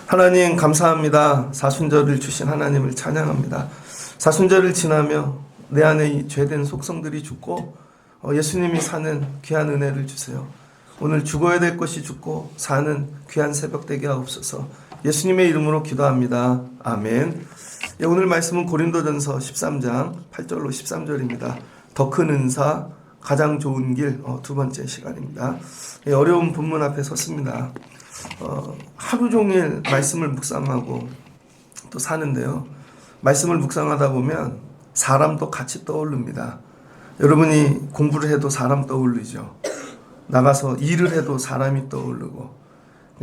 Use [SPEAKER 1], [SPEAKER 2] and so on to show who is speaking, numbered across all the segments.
[SPEAKER 1] 하나님 감사합니다. 사순절을 주신 하나님을 찬양합니다. 사순절을 지나며 내 안에 이 죄된 속성들이 죽고 예수님이 사는 귀한 은혜를 주세요. 오늘 죽어야 될 것이 죽고 사는 귀한 새벽 되게 하옵소서. 예수님의 이름으로 기도합니다. 아멘. 오늘 말씀은 고린도전서 13장 8절로 13절입니다. 더 큰 은사, 가장 좋은 길, 두 번째 시간입니다. 어려운 본문 앞에 섰습니다. 하루 종일 말씀을 묵상하고 또 사는데요. 말씀을 묵상하다 보면 사람도 같이 떠오릅니다. 여러분이 공부를 해도 사람 떠오르죠. 나가서 일을 해도 사람이 떠오르고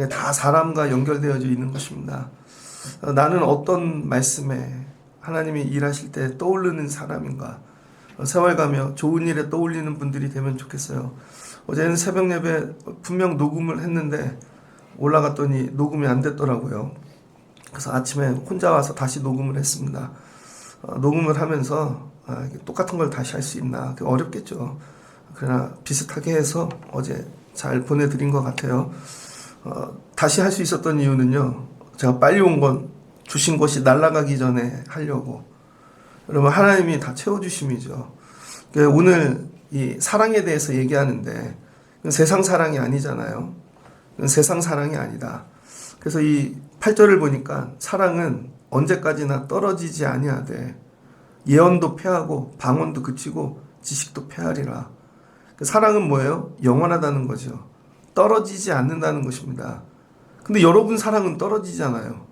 [SPEAKER 1] 다 사람과 연결되어져 있는 것입니다. 나는 어떤 말씀에 하나님이 일하실 때 떠오르는 사람인가? 세월 가며 좋은 일에 떠올리는 분들이 되면 좋겠어요. 어제는 새벽 예배 분명 녹음을 했는데 올라갔더니 녹음이 안 됐더라고요. 그래서 아침에 혼자 와서 다시 녹음을 했습니다. 녹음을 하면서 똑같은 걸 다시 할 수 있나? 어렵겠죠. 그러나 비슷하게 해서 어제 잘 보내드린 것 같아요. 다시 할 수 있었던 이유는요. 제가 빨리 온 건 주신 것이 날아가기 전에 하려고. 여러분 하나님이 다 채워주심이죠. 오늘 이 사랑에 대해서 얘기하는데 세상 사랑이 아니잖아요. 세상 사랑이 아니다. 그래서 이 8절을 보니까 사랑은 언제까지나 떨어지지 아니하되 예언도 패하고 방언도 그치고 지식도 패하리라. 사랑은 뭐예요? 영원하다는 거죠. 떨어지지 않는다는 것입니다. 근데 여러분 사랑은 떨어지잖아요.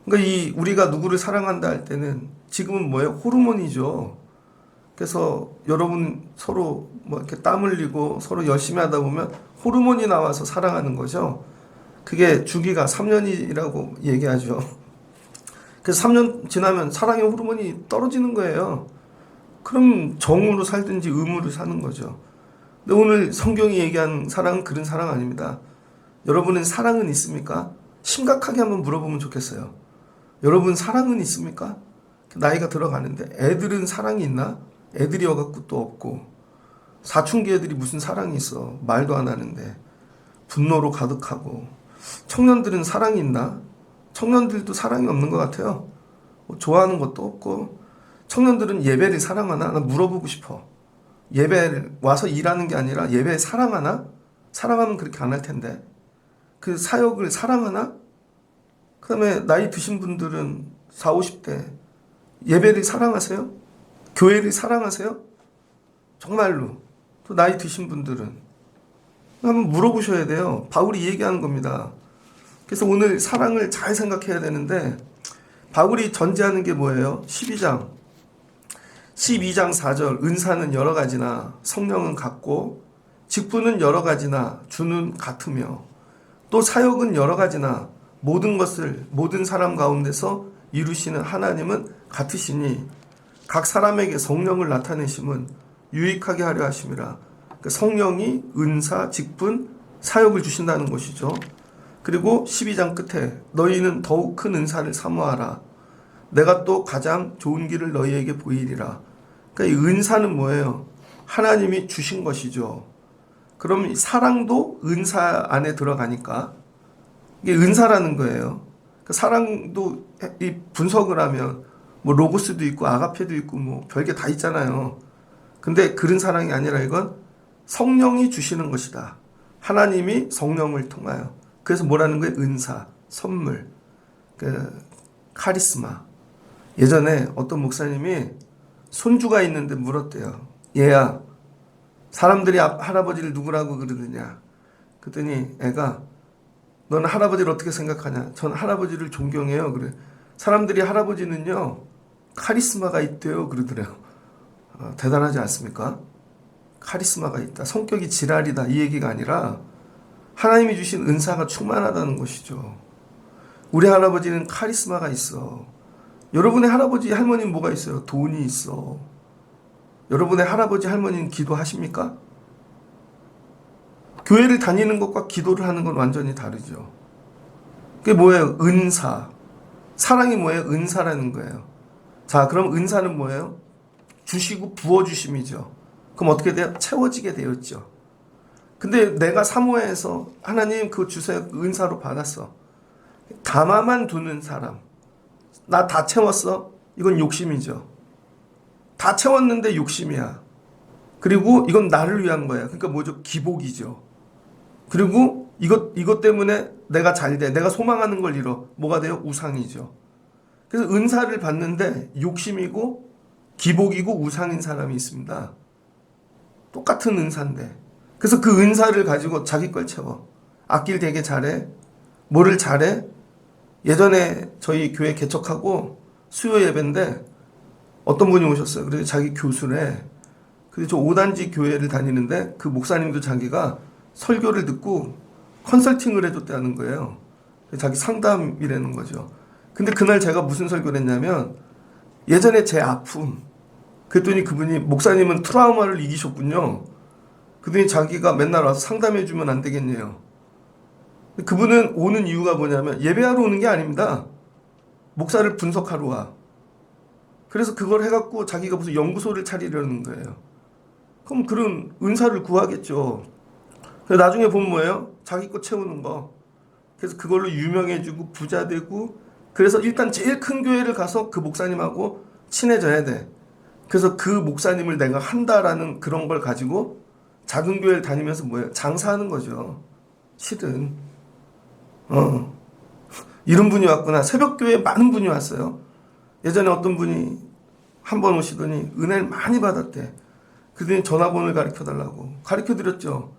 [SPEAKER 1] 그러니까 우리가 누구를 사랑한다 할 때는 지금은 뭐예요? 호르몬이죠. 그래서 여러분 서로 이렇게 땀 흘리고 서로 열심히 하다 보면 호르몬이 나와서 사랑하는 거죠. 그게 주기가 3년이라고 얘기하죠. 그래서 3년 지나면 사랑의 호르몬이 떨어지는 거예요. 그럼 정으로 살든지 의무로 사는 거죠. 근데 오늘 성경이 얘기한 사랑은 그런 사랑 아닙니다. 여러분은 사랑은 있습니까? 심각하게 한번 물어보면 좋겠어요. 여러분 사랑은 있습니까? 나이가 들어가는데 애들은 사랑이 있나? 애들이 와갖고 또 없고 사춘기 애들이 무슨 사랑이 있어. 말도 안 하는데 분노로 가득하고 청년들은 사랑이 있나? 청년들도 사랑이 없는 것 같아요. 좋아하는 것도 없고 청년들은 예배를 사랑하나? 나 물어보고 싶어. 예배를 와서 일하는 게 아니라 예배 사랑하나? 사랑하면 그렇게 안 할 텐데 그 사역을 사랑하나? 그 다음에 나이 드신 분들은 40, 50대 예배를 사랑하세요? 교회를 사랑하세요? 정말로. 또 나이 드신 분들은 한번 물어보셔야 돼요. 바울이 얘기하는 겁니다. 그래서 오늘 사랑을 잘 생각해야 되는데 바울이 전제하는 게 뭐예요? 12장 4절 은사는 여러 가지나 성령은 같고 직분은 여러 가지나 주는 같으며 또 사역은 여러 가지나 모든 것을 모든 사람 가운데서 이루시는 하나님은 같으시니 각 사람에게 성령을 나타내심은 유익하게 하려 하심이라. 성령이 은사, 직분, 사역을 주신다는 것이죠. 그리고 12장 끝에 너희는 더욱 큰 은사를 사모하라. 내가 또 가장 좋은 길을 너희에게 보이리라. 그러니까 이 은사는 뭐예요? 하나님이 주신 것이죠. 그럼 사랑도 은사 안에 들어가니까 이게 은사라는 거예요. 사랑도 이 분석을 하면 뭐 로고스도 있고 아가페도 있고 뭐 별게 다 있잖아요. 근데 그런 사랑이 아니라 이건 성령이 주시는 것이다. 하나님이 성령을 통하여. 그래서 뭐라는 거예요? 은사, 선물, 카리스마. 예전에 어떤 목사님이 손주가 있는데 물었대요. 얘야, 사람들이 할아버지를 누구라고 그러느냐? 그랬더니 애가 너는 할아버지를 어떻게 생각하냐? 전 할아버지를 존경해요. 그래. 사람들이 할아버지는요 카리스마가 있대요. 그러더래요. 대단하지 않습니까? 카리스마가 있다. 성격이 지랄이다. 이 얘기가 아니라 하나님이 주신 은사가 충만하다는 것이죠. 우리 할아버지는 카리스마가 있어. 여러분의 할아버지 할머니는 뭐가 있어요? 돈이 있어. 여러분의 할아버지 할머니는 기도하십니까? 교회를 다니는 것과 기도를 하는 건 완전히 다르죠. 그게 뭐예요? 은사. 사랑이 뭐예요? 은사라는 거예요. 자, 그럼 은사는 뭐예요? 주시고 부어주심이죠. 그럼 어떻게 돼요? 채워지게 되었죠. 근데 내가 사모해서 하나님 그거 주세요. 은사로 받았어. 담아만 두는 사람. 나 다 채웠어? 이건 욕심이죠. 다 채웠는데 욕심이야. 그리고 이건 나를 위한 거야. 그러니까 뭐죠? 기복이죠. 그리고 이것 때문에 내가 잘 돼. 내가 소망하는 걸 이뤄. 뭐가 돼요? 우상이죠. 그래서 은사를 받는데 욕심이고 기복이고 우상인 사람이 있습니다. 똑같은 은사인데. 그래서 그 은사를 가지고 자기 걸 채워. 악기를 되게 잘해. 뭐를 잘해? 예전에 저희 교회 개척하고 수요 예배인데 어떤 분이 오셨어요. 그래서 자기 교수래. 그래서 저 5단지 교회를 다니는데 그 목사님도 자기가 설교를 듣고 컨설팅을 해줬다는 거예요. 자기 상담이라는 거죠. 근데 그날 제가 무슨 설교를 했냐면 예전에 제 아픔. 그랬더니 그분이 목사님은 트라우마를 이기셨군요. 그랬더니 자기가 맨날 와서 상담해주면 안 되겠네요. 그분은 오는 이유가 뭐냐면 예배하러 오는 게 아닙니다. 목사를 분석하러 와. 그래서 그걸 해갖고 자기가 무슨 연구소를 차리려는 거예요. 그럼 그런 은사를 구하겠죠. 나중에 보면 뭐예요? 자기 거 채우는 거. 그래서 그걸로 유명해지고 부자 되고 그래서 일단 제일 큰 교회를 가서 그 목사님하고 친해져야 돼. 그래서 그 목사님을 내가 한다라는 그런 걸 가지고 작은 교회를 다니면서 뭐예요? 장사하는 거죠. 실은. 이런 분이 왔구나. 새벽교회에 많은 분이 왔어요. 예전에 어떤 분이 한 번 오시더니 은혜를 많이 받았대. 그랬더니 전화번호를 가르쳐달라고. 가르쳐드렸죠.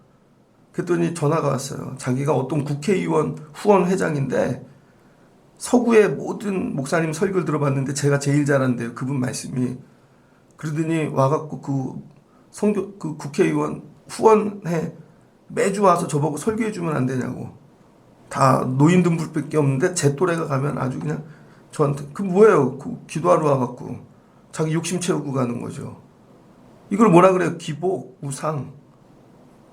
[SPEAKER 1] 그랬더니 전화가 왔어요. 자기가 어떤 국회의원 후원 회장인데 서구의 모든 목사님 설교를 들어봤는데 제가 제일 잘한대요. 그분 말씀이. 그러더니 와갖고 그 국회의원 후원회 매주 와서 저보고 설교해주면 안 되냐고. 다 노인등불밖에 없는데 제 또래가 가면 아주 그냥 저한테 그 뭐예요? 그 기도하러 와갖고 자기 욕심 채우고 가는 거죠. 이걸 뭐라 그래요? 기복, 우상.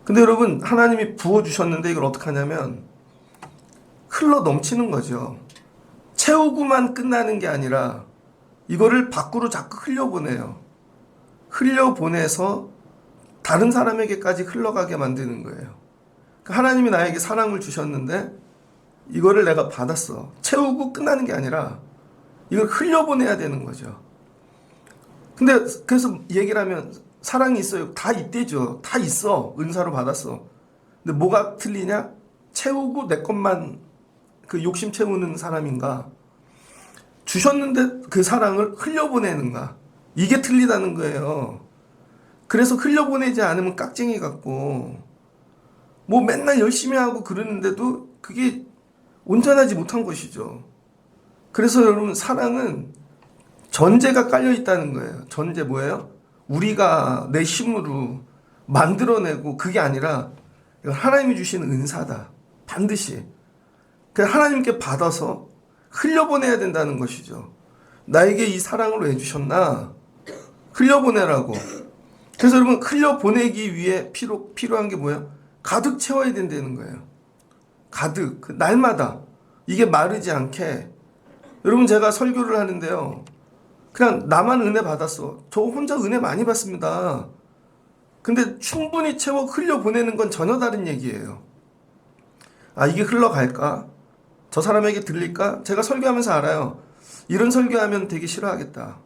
[SPEAKER 1] 근데 여러분 하나님이 부어주셨는데 이걸 어떻게 하냐면 흘러 넘치는 거죠. 채우고만 끝나는 게 아니라 이거를 밖으로 자꾸 흘려보내요. 흘려보내서 다른 사람에게까지 흘러가게 만드는 거예요. 하나님이 나에게 사랑을 주셨는데 이거를 내가 받았어. 채우고 끝나는 게 아니라 이걸 흘려보내야 되는 거죠. 근데 그래서 얘기를 하면 사랑이 있어요. 다 있대죠. 다 있어. 은사로 받았어. 근데 뭐가 틀리냐? 채우고 내 것만 그 욕심 채우는 사람인가? 주셨는데 그 사랑을 흘려보내는가? 이게 틀리다는 거예요. 그래서 흘려보내지 않으면 깍쟁이 같고 뭐 맨날 열심히 하고 그러는데도 그게 온전하지 못한 것이죠. 그래서 여러분 사랑은 전제가 깔려 있다는 거예요. 전제 뭐예요? 우리가 내 힘으로 만들어내고 그게 아니라 하나님이 주시는 은사다. 반드시. 하나님께 받아서 흘려보내야 된다는 것이죠. 나에게 이 사랑을 왜 주셨나? 흘려보내라고. 그래서 여러분 흘려보내기 위해 필요한 게 뭐예요? 가득 채워야 된다는 거예요. 가득. 날마다. 이게 마르지 않게. 여러분 제가 설교를 하는데요. 그냥 나만 은혜 받았어. 저 혼자 은혜 많이 받습니다. 근데 충분히 채워 흘려보내는 건 전혀 다른 얘기예요. 아, 이게 흘러갈까? 저 사람에게 들릴까? 제가 설교하면서 알아요. 이런 설교하면 되게 싫어하겠다.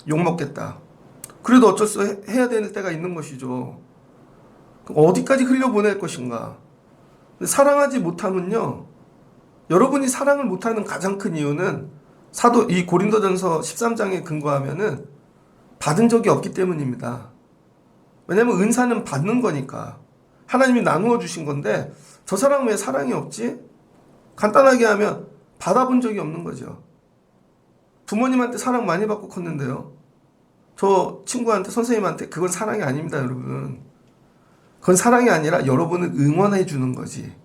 [SPEAKER 1] 욕먹겠다. 그래도 어쩔 수 해야 되는 때가 있는 것이죠. 어디까지 흘려보낼 것인가? 사랑하지 못하면요. 여러분이 사랑을 못하는 가장 큰 이유는 이 고린도전서 13장에 근거하면은 받은 적이 없기 때문입니다. 왜냐면 은사는 받는 거니까. 하나님이 나누어 주신 건데 저 사람 왜 사랑이 없지? 간단하게 하면 받아본 적이 없는 거죠. 부모님한테 사랑 많이 받고 컸는데요. 저 친구한테 선생님한테 그건 사랑이 아닙니다, 여러분. 그건 사랑이 아니라 여러분을 응원해 주는 거지.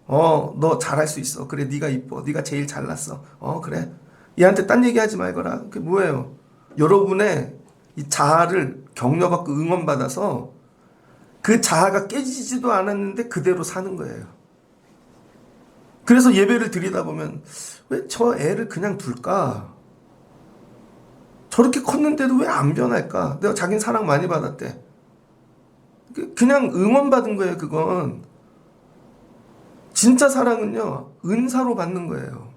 [SPEAKER 1] 너 잘할 수 있어. 그래, 네가 이뻐. 네가 제일 잘났어. 그래. 얘한테 딴 얘기하지 말거라. 그게 뭐예요? 여러분의 이 자아를 격려받고 응원받아서 그 자아가 깨지지도 않았는데 그대로 사는 거예요. 그래서 예배를 드리다 보면 왜 저 애를 그냥 둘까? 저렇게 컸는데도 왜 안 변할까? 내가 자기는 사랑 많이 받았대. 그냥 응원받은 거예요, 그건. 진짜 사랑은요, 은사로 받는 거예요.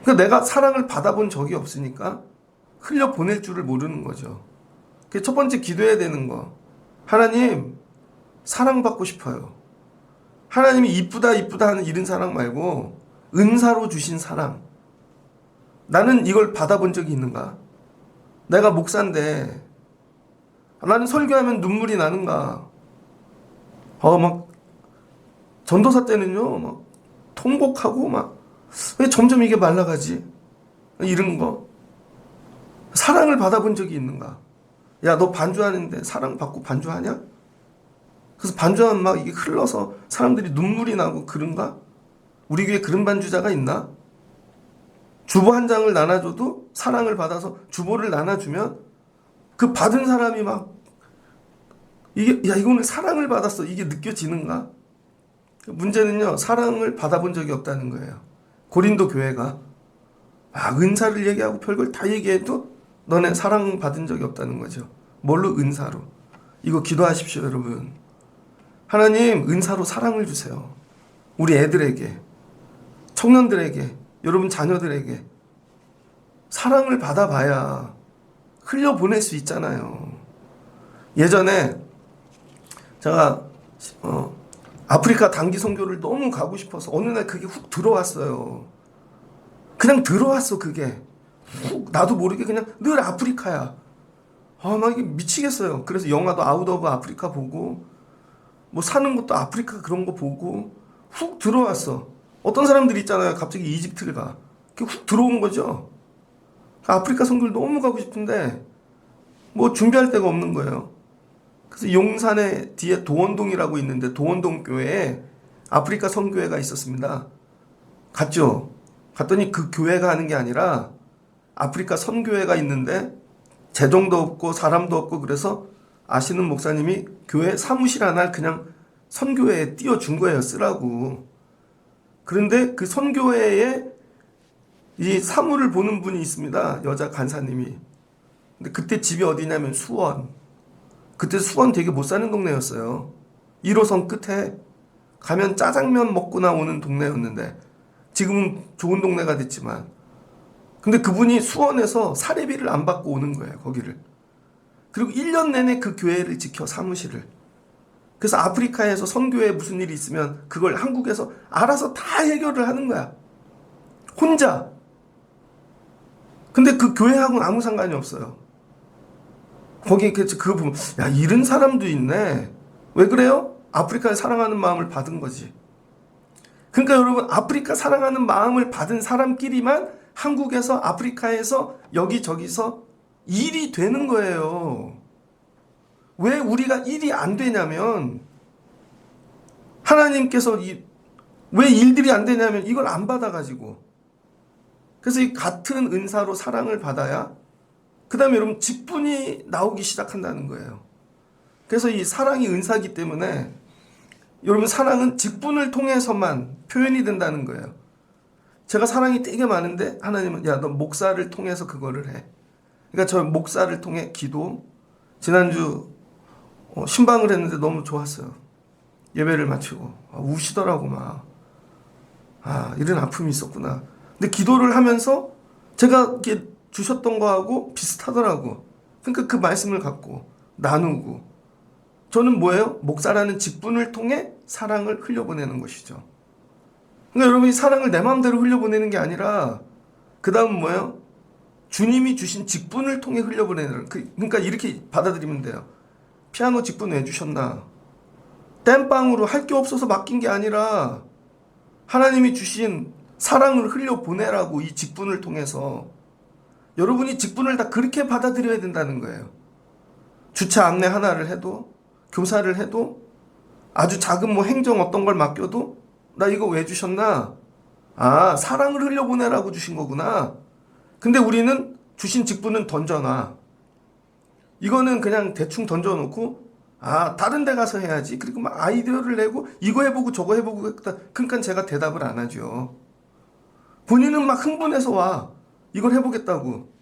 [SPEAKER 1] 그러니까 내가 사랑을 받아본 적이 없으니까 흘려 보낼 줄을 모르는 거죠. 그게 첫 번째 기도해야 되는 거. 하나님, 사랑받고 싶어요. 하나님이 이쁘다 이쁘다 하는 이런 사랑 말고 은사로 주신 사랑. 나는 이걸 받아본 적이 있는가? 내가 목사인데 나는 설교하면 눈물이 나는가? 막 전도사 때는요, 막 통곡하고 막 왜 점점 이게 말라가지? 이런 거. 사랑을 받아본 적이 있는가? 야, 너 반주하는데 사랑 받고 반주하냐? 그래서 반주하면 막 이게 흘러서 사람들이 눈물이 나고 그런가? 우리 교회에 그런 반주자가 있나? 주보 한 장을 나눠줘도 사랑을 받아서 주보를 나눠주면 그 받은 사람이 막 이게 야 이거는 사랑을 받았어 이게 느껴지는가? 문제는요 사랑을 받아본 적이 없다는 거예요. 고린도 교회가 은사를 얘기하고 별걸 다 얘기해도 너네 사랑 받은 적이 없다는 거죠. 뭘로? 은사로. 이거 기도하십시오 여러분. 하나님 은사로 사랑을 주세요. 우리 애들에게, 청년들에게, 여러분 자녀들에게 사랑을 받아봐야 흘려보낼 수 있잖아요. 예전에 제가 아프리카 단기 선교를 너무 가고 싶어서 어느 날 그게 훅 들어왔어요. 그냥 들어왔어 그게. 훅 나도 모르게 그냥 늘 아프리카야. 막 이게 미치겠어요. 그래서 영화도 아웃 오브 아프리카 보고 뭐 사는 것도 아프리카 그런 거 보고 훅 들어왔어. 어떤 사람들 있잖아요. 갑자기 이집트를 가. 그게 훅 들어온 거죠. 아프리카 선교를 너무 가고 싶은데 뭐 준비할 데가 없는 거예요. 그래서 용산에 뒤에 도원동이라고 있는데 도원동 교회에 아프리카 선교회가 있었습니다. 갔죠. 갔더니 그 교회가 하는 게 아니라 아프리카 선교회가 있는데 재정도 없고 사람도 없고 그래서 아시는 목사님이 교회 사무실 하나를 그냥 선교회에 띄워준 거예요. 쓰라고. 그런데 그 선교회에 이 사무를 보는 분이 있습니다. 여자 간사님이. 근데 그때 집이 어디냐면 수원. 그때 수원 되게 못 사는 동네였어요. 1호선 끝에 가면 짜장면 먹고 나오는 동네였는데 지금은 좋은 동네가 됐지만 근데 그분이 수원에서 사례비를 안 받고 오는 거예요. 거기를. 그리고 1년 내내 그 교회를 지켜 사무실을. 그래서 아프리카에서 선교에 무슨 일이 있으면 그걸 한국에서 알아서 다 해결을 하는 거야. 혼자. 근데 그 교회하고는 아무 상관이 없어요. 거기 그거 보면 야 이런 사람도 있네. 왜 그래요? 아프리카를 사랑하는 마음을 받은 거지. 그러니까 여러분 아프리카 사랑하는 마음을 받은 사람끼리만 한국에서 아프리카에서 여기저기서 일이 되는 거예요. 왜 우리가 일이 안 되냐면 하나님께서 왜 일들이 안 되냐면 이걸 안 받아가지고. 그래서 이 같은 은사로 사랑을 받아야 그 다음에 여러분 직분이 나오기 시작한다는 거예요. 그래서 이 사랑이 은사기 때문에 여러분 사랑은 직분을 통해서만 표현이 된다는 거예요. 제가 사랑이 되게 많은데 하나님은 야 너 목사를 통해서 그거를 해. 그러니까 저 목사를 통해 기도. 지난주 신방을 했는데 너무 좋았어요. 예배를 마치고 우시더라고 막. 이런 아픔이 있었구나. 근데 기도를 하면서 제가 이렇게 주셨던 거하고 비슷하더라고. 그러니까 그 말씀을 갖고 나누고. 저는 뭐예요? 목사라는 직분을 통해 사랑을 흘려보내는 것이죠. 그러니까 여러분이 사랑을 내 마음대로 흘려보내는 게 아니라 그 다음 뭐예요? 주님이 주신 직분을 통해 흘려보내는. 그러니까 이렇게 받아들이면 돼요. 피아노 직분 왜 주셨나? 땜빵으로 할 게 없어서 맡긴 게 아니라 하나님이 주신 사랑을 흘려보내라고 이 직분을 통해서. 여러분이 직분을 다 그렇게 받아들여야 된다는 거예요. 주차 안내 하나를 해도 교사를 해도 아주 작은 뭐 행정 어떤 걸 맡겨도 나 이거 왜 주셨나? 사랑을 흘려보내라고 주신 거구나. 근데 우리는 주신 직분은 던져놔. 이거는 그냥 대충 던져놓고 다른 데 가서 해야지. 그리고 막 아이디어를 내고 이거 해보고 저거 해보고 했다. 그러니까 제가 대답을 안 하죠. 본인은 막 흥분해서 와. 이걸 해보겠다고.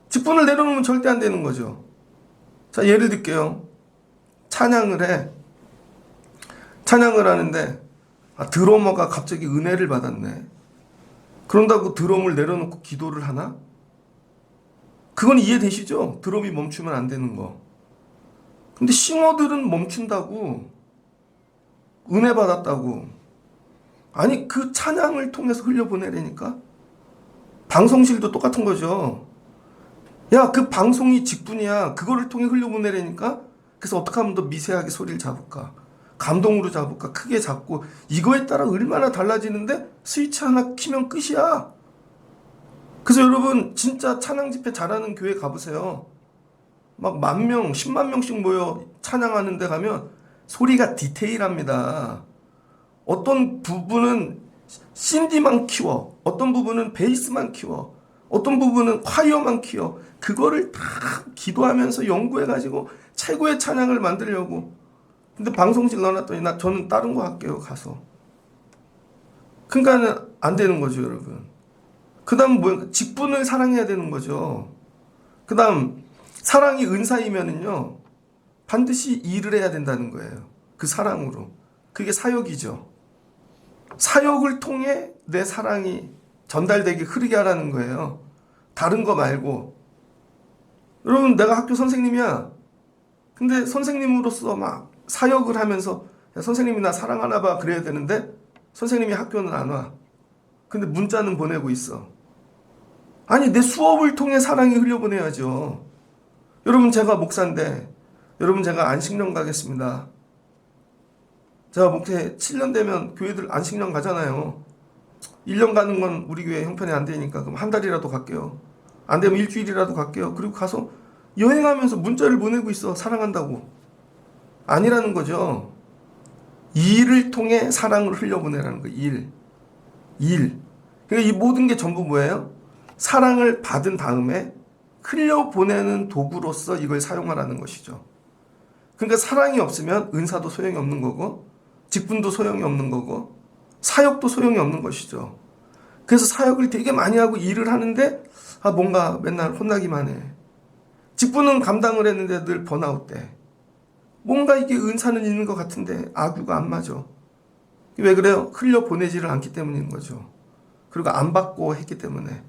[SPEAKER 1] 직분을 내려놓으면 절대 안 되는 거죠. 자, 예를 들게요. 찬양을 하는데 드러머가 갑자기 은혜를 받았네. 그런다고 드럼을 내려놓고 기도를 하나? 그건 이해되시죠? 드럼이 멈추면 안 되는 거. 근데 싱어들은 멈춘다고, 은혜 받았다고. 아니, 그 찬양을 통해서 흘려보내라니까? 방송실도 똑같은 거죠. 야, 그 방송이 직분이야. 그거를 통해 흘려보내라니까? 그래서 어떻게 하면 더 미세하게 소리를 잡을까? 감동으로 잡을까? 크게 잡고. 이거에 따라 얼마나 달라지는데 스위치 하나 키면 끝이야. 그래서 여러분, 진짜 찬양 집회 잘하는 교회 가보세요. 막 10,000명, 10만 명씩 모여 찬양하는 데 가면 소리가 디테일합니다. 어떤 부분은 신디만 키워, 어떤 부분은 베이스만 키워, 어떤 부분은 콰이어만 키워. 그거를 다 기도하면서 연구해가지고 최고의 찬양을 만들려고. 근데 방송실 넣어놨더니 저는 다른 거 할게요, 가서. 그러니까 안 되는 거죠, 여러분. 그 다음 뭐야? 직분을 사랑해야 되는 거죠. 그 다음 사랑이 은사이면은요, 반드시 일을 해야 된다는 거예요. 그 사랑으로. 그게 사역이죠. 사역을 통해 내 사랑이 전달되게 흐르게 하라는 거예요. 다른 거 말고. 여러분, 내가 학교 선생님이야. 근데 선생님으로서 막 사역을 하면서, 야, 선생님이 나 사랑하나 봐, 그래야 되는데 선생님이 학교는 안 와. 근데 문자는 보내고 있어. 아니, 내 수업을 통해 사랑이 흘려보내야죠. 여러분, 제가 목사인데, 여러분, 제가 안식년 가겠습니다. 제가 목회 7년 되면 교회들 안식년 가잖아요. 1년 가는 건 우리 교회 형편이 안 되니까 그럼 한 달이라도 갈게요. 안 되면 일주일이라도 갈게요. 그리고 가서 여행하면서 문자를 보내고 있어. 사랑한다고. 아니라는 거죠. 일을 통해 사랑을 흘려보내라는 거예요. 일. 그러니까 이 모든 게 전부 뭐예요? 사랑을 받은 다음에 흘려보내는 도구로서 이걸 사용하라는 것이죠. 그러니까 사랑이 없으면 은사도 소용이 없는 거고, 직분도 소용이 없는 거고, 사역도 소용이 없는 것이죠. 그래서 사역을 되게 많이 하고 일을 하는데 뭔가 맨날 혼나기만 해. 직분은 감당을 했는데 늘 번아웃 돼. 뭔가 이게 은사는 있는 것 같은데 악유가 안 맞아. 왜 그래요? 흘려보내지를 않기 때문인 거죠. 그리고 안 받고 했기 때문에.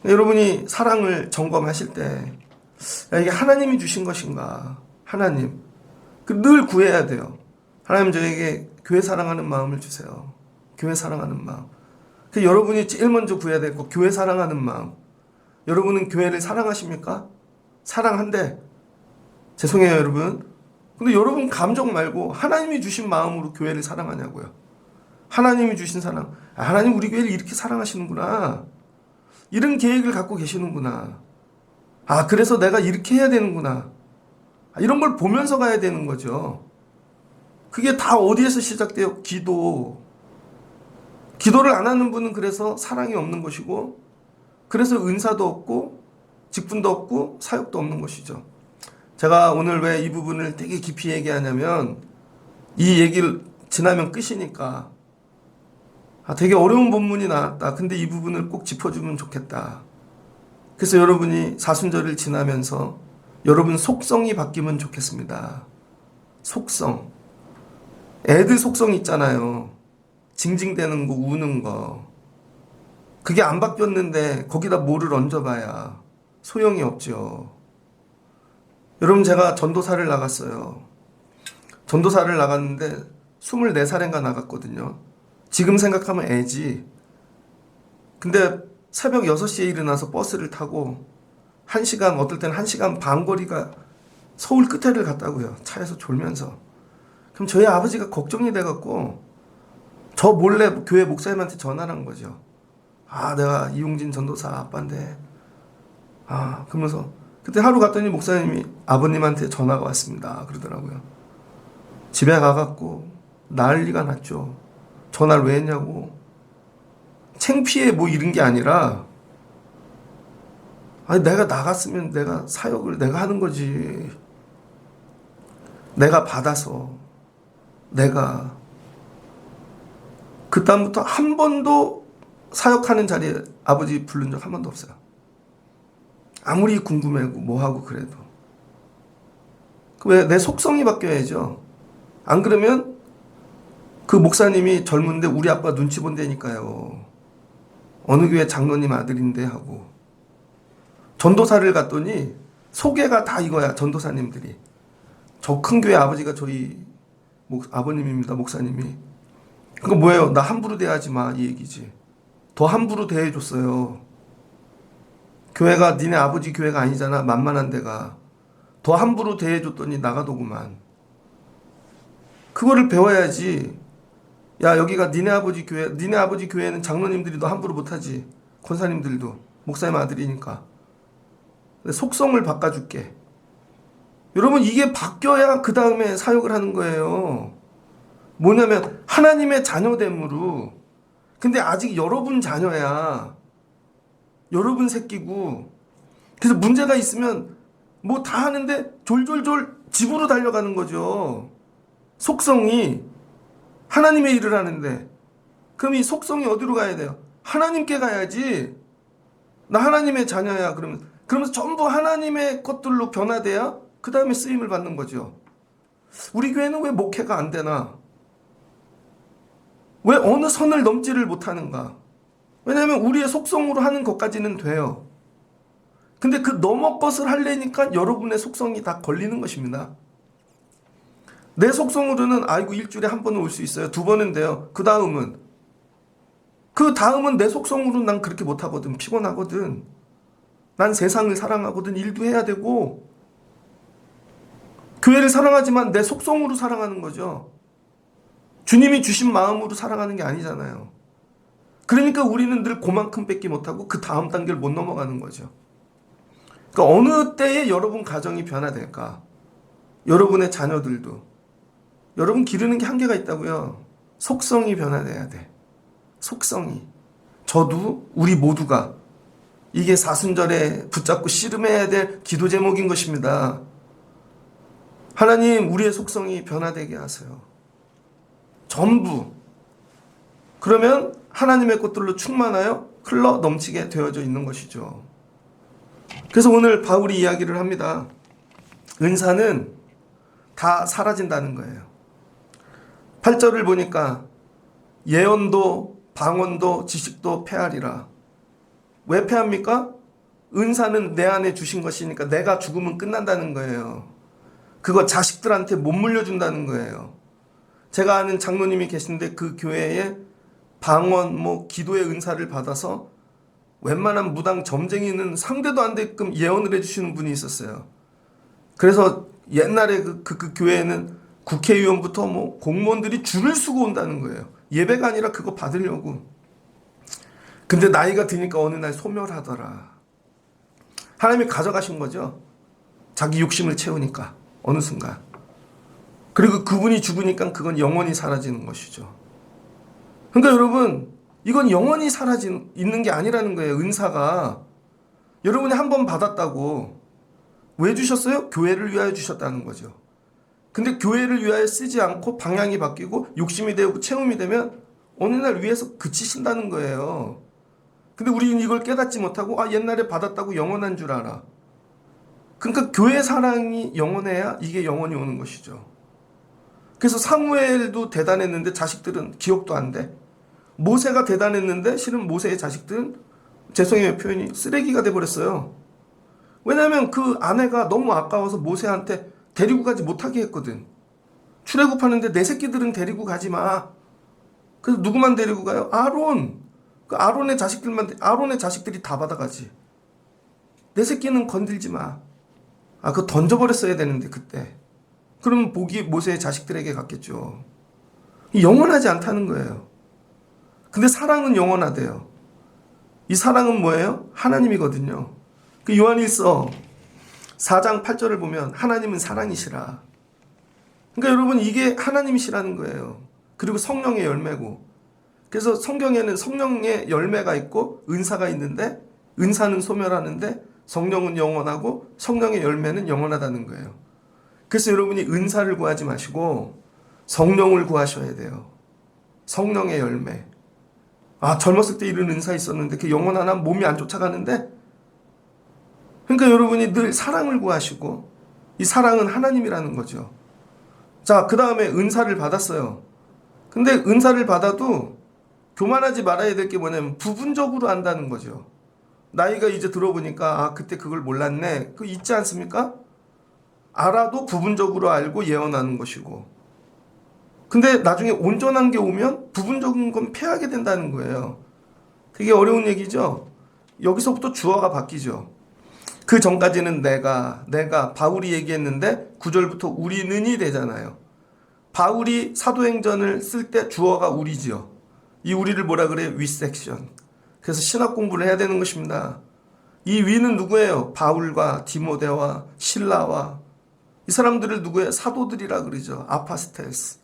[SPEAKER 1] 여러분이 사랑을 점검하실 때, 이게 하나님이 주신 것인가? 하나님. 늘 구해야 돼요. 하나님, 저에게 교회 사랑하는 마음을 주세요. 교회 사랑하는 마음. 여러분이 제일 먼저 구해야 될 거, 교회 사랑하는 마음. 여러분은 교회를 사랑하십니까? 사랑한데, 죄송해요, 여러분. 근데 여러분 감정 말고 하나님이 주신 마음으로 교회를 사랑하냐고요. 하나님이 주신 사랑. 하나님 우리 교회를 이렇게 사랑하시는구나. 이런 계획을 갖고 계시는구나. 그래서 내가 이렇게 해야 되는구나. 이런 걸 보면서 가야 되는 거죠. 그게 다 어디에서 시작돼요? 기도. 기도를 안 하는 분은 그래서 사랑이 없는 것이고, 그래서 은사도 없고, 직분도 없고, 사역도 없는 것이죠. 제가 오늘 왜 이 부분을 되게 깊이 얘기하냐면, 이 얘기를 지나면 끝이니까, 되게 어려운 본문이 나왔다. 근데 이 부분을 꼭 짚어주면 좋겠다. 그래서 여러분이 사순절을 지나면서 여러분 속성이 바뀌면 좋겠습니다. 속성. 애들 속성 있잖아요. 징징대는 거, 우는 거. 그게 안 바뀌었는데 거기다 뭐를 얹어봐야 소용이 없죠. 여러분, 제가 전도사를 나갔어요. 전도사를 나갔는데 24살인가 나갔거든요. 지금 생각하면 애지. 근데 새벽 6시에 일어나서 버스를 타고 1시간, 어떨 때는 1시간 반 거리가 서울 끝에를 갔다고요. 차에서 졸면서. 그럼 저희 아버지가 걱정이 돼갖고 저 몰래 교회 목사님한테 전화를 한 거죠. 내가 이용진 전도사 아빠인데. 그러면서 그때 하루 갔더니 목사님이 아버님한테 전화가 왔습니다. 그러더라고요. 집에 가갖고 난리가 났죠. 전화를 왜 했냐고. 창피해 뭐 이런 게 아니라, 내가 나갔으면 내가 사역을 내가 하는 거지. 내가 받아서. 내가. 그다음부터 한 번도 사역하는 자리에 아버지 부른 적 한 번도 없어요. 아무리 궁금해하고 뭐하고 그래도. 왜? 내 속성이 바뀌어야죠. 안 그러면 그 목사님이 젊은데 우리 아빠 눈치 본다니까요. 어느 교회 장로님 아들인데 하고. 전도사를 갔더니 소개가 다 이거야. 전도사님들이. 저 큰 교회 아버지가 저희 아버님입니다. 목사님이. 그거 뭐예요? 나 함부로 대하지 마. 이 얘기지. 더 함부로 대해줬어요. 교회가 니네 아버지 교회가 아니잖아. 만만한 데가. 더 함부로 대해줬더니 나가더구만. 그거를 배워야지. 야, 여기가 니네 아버지 교회. 니네 아버지 교회는 장로님들이 너 함부로 못하지. 권사님들도. 목사님 아들이니까. 속성을 바꿔줄게. 여러분, 이게 바뀌어야 그 다음에 사역을 하는 거예요. 뭐냐면 하나님의 자녀됨으로. 근데 아직 여러분 자녀야. 여러분 새끼고. 그래서 문제가 있으면 뭐 다 하는데 졸졸졸 집으로 달려가는 거죠. 속성이 하나님의 일을 하는데. 그럼 이 속성이 어디로 가야 돼요? 하나님께 가야지. 나 하나님의 자녀야. 그러면서 전부 하나님의 것들로 변화돼야 그 다음에 쓰임을 받는 거죠. 우리 교회는 왜 목회가 안 되나? 왜 어느 선을 넘지를 못하는가? 왜냐하면 우리의 속성으로 하는 것까지는 돼요. 근데 그 너머 것을 하려니까 여러분의 속성이 다 걸리는 것입니다. 내 속성으로는 아이고 일주일에 한 번은 올 수 있어요. 두 번은 돼요. 그 다음은 내 속성으로는 난 그렇게 못하거든. 피곤하거든. 난 세상을 사랑하거든. 일도 해야 되고. 교회를 사랑하지만 내 속성으로 사랑하는 거죠. 주님이 주신 마음으로 사랑하는 게 아니잖아요. 그러니까 우리는 늘 그만큼 뺏기 못하고 그 다음 단계를 못 넘어가는 거죠. 그러니까 어느 때에 여러분 가정이 변화될까? 여러분의 자녀들도. 여러분 기르는 게 한계가 있다고요. 속성이 변화돼야 돼. 속성이. 저도 우리 모두가 이게 사순절에 붙잡고 씨름해야 될 기도 제목인 것입니다. 하나님, 우리의 속성이 변화되게 하세요. 전부. 그러면 하나님의 것들로 충만하여 흘러 넘치게 되어져 있는 것이죠. 그래서 오늘 바울이 이야기를 합니다. 은사는 다 사라진다는 거예요. 8절을 보니까 예언도 방언도 지식도 패하리라. 왜 패합니까? 은사는 내 안에 주신 것이니까 내가 죽으면 끝난다는 거예요. 그거 자식들한테 못 물려준다는 거예요. 제가 아는 장로님이 계신데 그 교회에 방언, 기도의 은사를 받아서 웬만한 무당 점쟁이는 상대도 안 되게끔 예언을 해주시는 분이 있었어요. 그래서 옛날에 그 교회에는 국회의원부터 공무원들이 줄을 서고 온다는 거예요. 예배가 아니라 그거 받으려고. 근데 나이가 드니까 어느 날 소멸하더라. 하나님이 가져가신 거죠. 자기 욕심을 채우니까 어느 순간. 그리고 그분이 죽으니까 그건 영원히 사라지는 것이죠. 그러니까 여러분, 이건 영원히 있는 게 아니라는 거예요. 은사가. 여러분이 한 번 받았다고. 왜 주셨어요? 교회를 위하여 주셨다는 거죠. 근데 교회를 위하여 쓰지 않고 방향이 바뀌고 욕심이 되고 체험이 되면 어느 날 위에서 그치신다는 거예요. 근데 우리는 이걸 깨닫지 못하고 옛날에 받았다고 영원한 줄 알아. 그러니까 교회 사랑이 영원해야 이게 영원히 오는 것이죠. 그래서 사무엘도 대단했는데 자식들은 기억도 안 돼. 모세가 대단했는데 실은 모세의 자식들은 죄송해요 표현이 쓰레기가 돼버렸어요. 왜냐하면 그 아내가 너무 아까워서 모세한테 데리고 가지 못하게 했거든. 출애굽하는데 내 새끼들은 데리고 가지 마. 그래서 누구만 데리고 가요? 아론. 그 아론의 자식들이 다 받아가지. 내 새끼는 건들지 마. 그거 던져버렸어야 되는데 그때. 그러면 복이 모세의 자식들에게 갔겠죠. 영원하지 않다는 거예요. 근데 사랑은 영원하대요. 이 사랑은 뭐예요? 하나님이거든요. 그 요한일서 4장 8절을 보면 하나님은 사랑이시라. 그러니까 여러분 이게 하나님이시라는 거예요. 그리고 성령의 열매고. 그래서 성경에는 성령의 열매가 있고 은사가 있는데 은사는 소멸하는데 성령은 영원하고 성령의 열매는 영원하다는 거예요. 그래서 여러분이 은사를 구하지 마시고 성령을 구하셔야 돼요. 성령의 열매. 아, 젊었을 때 이런 은사 있었는데 그 영혼 하나 몸이 안 쫓아가는데? 그러니까 여러분이 늘 사랑을 구하시고 이 사랑은 하나님이라는 거죠. 자, 그 다음에 은사를 받았어요. 근데 은사를 받아도 교만하지 말아야 될 게 뭐냐면 부분적으로 안다는 거죠. 나이가 이제 들어보니까 아, 그때 그걸 몰랐네. 그거 있지 않습니까? 알아도 부분적으로 알고 예언하는 것이고. 근데 나중에 온전한 게 오면 부분적인 건 패하게 된다는 거예요. 되게 어려운 얘기죠. 여기서부터 주어가 바뀌죠. 그 전까지는 내가 바울이 얘기했는데 9절부터 우리는이 되잖아요. 바울이 사도행전을 쓸 때 주어가 우리지요. 이 우리를 뭐라 그래요? 위섹션. 그래서 신학 공부를 해야 되는 것입니다. 이 위는 누구예요? 바울과 디모데와 실라와 이 사람들을 누구예요? 사도들이라 그러죠. 아파스텔스.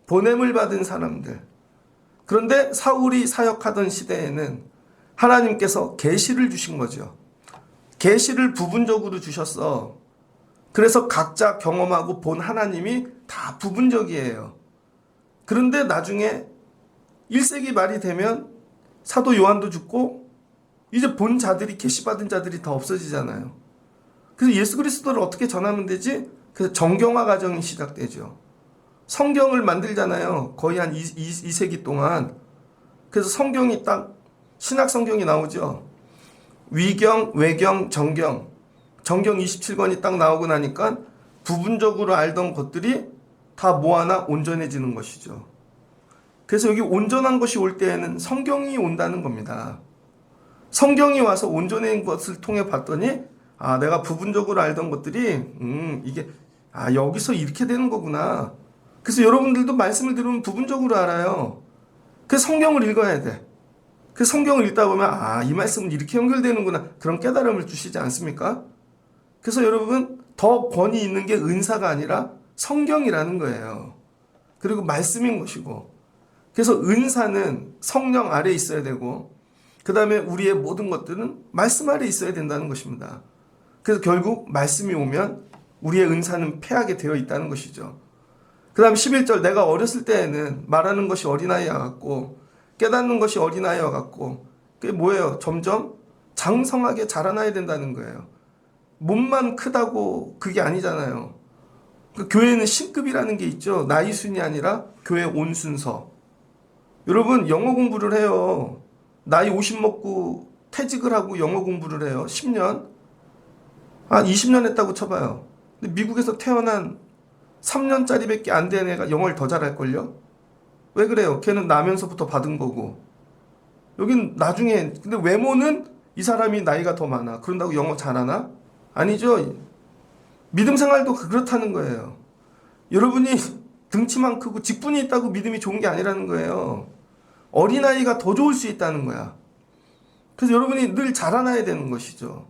[SPEAKER 1] 보냄을 받은 사람들. 그런데 사울이 사역하던 시대에는 하나님께서 계시를 주신 거죠. 계시를 부분적으로 주셨어. 그래서 각자 경험하고 본 하나님이 다 부분적이에요. 그런데 나중에 1세기 말이 되면 사도 요한도 죽고 이제 본 자들이 계시받은 자들이 다 없어지잖아요. 그래서 예수 그리스도를 어떻게 전하면 되지? 그래서 정경화 과정이 시작되죠. 성경을 만들잖아요. 거의 한 2세기 동안. 그래서 성경이 딱 신약 성경이 나오죠. 위경, 외경, 정경. 정경 27권이 딱 나오고 나니까 부분적으로 알던 것들이 다 모아나 온전해지는 것이죠. 그래서 여기 온전한 것이 올 때에는 성경이 온다는 겁니다. 성경이 와서 온전한 것을 통해 봤더니 아, 내가 부분적으로 알던 것들이 이게 여기서 이렇게 되는 거구나. 그래서 여러분들도 말씀을 들으면 부분적으로 알아요. 그래서 성경을 읽어야 돼. 그래서 성경을 읽다 보면 이 말씀은 이렇게 연결되는구나. 그런 깨달음을 주시지 않습니까? 그래서 여러분 더 권위 있는 게 은사가 아니라 성경이라는 거예요. 그리고 말씀인 것이고. 그래서 은사는 성령 아래에 있어야 되고 그 다음에 우리의 모든 것들은 말씀 아래에 있어야 된다는 것입니다. 그래서 결국 말씀이 오면 우리의 은사는 패하게 되어 있다는 것이죠. 그 다음 11절 내가 어렸을 때에는 말하는 것이 어린아이와 같고 깨닫는 것이 어린아이와 같고 그게 뭐예요? 점점 장성하게 자라나야 된다는 거예요. 몸만 크다고 그게 아니잖아요. 그 교회는 신급이라는 게 있죠. 나이 순이 아니라 교회 온 순서. 여러분 영어 공부를 해요. 나이 50 먹고 퇴직을 하고 영어 공부를 해요. 10년? 20년 했다고 쳐봐요. 근데 미국에서 태어난 3년짜리밖에 안 된 애가 영어를 더 잘할걸요? 왜 그래요? 걔는 나면서부터 받은 거고. 여긴 나중에, 근데 외모는 이 사람이 나이가 더 많아. 그런다고 영어 잘하나? 아니죠. 믿음 생활도 그렇다는 거예요. 여러분이 등치만 크고 직분이 있다고 믿음이 좋은 게 아니라는 거예요. 어린아이가 더 좋을 수 있다는 거야. 그래서 여러분이 늘 자라나야 되는 것이죠.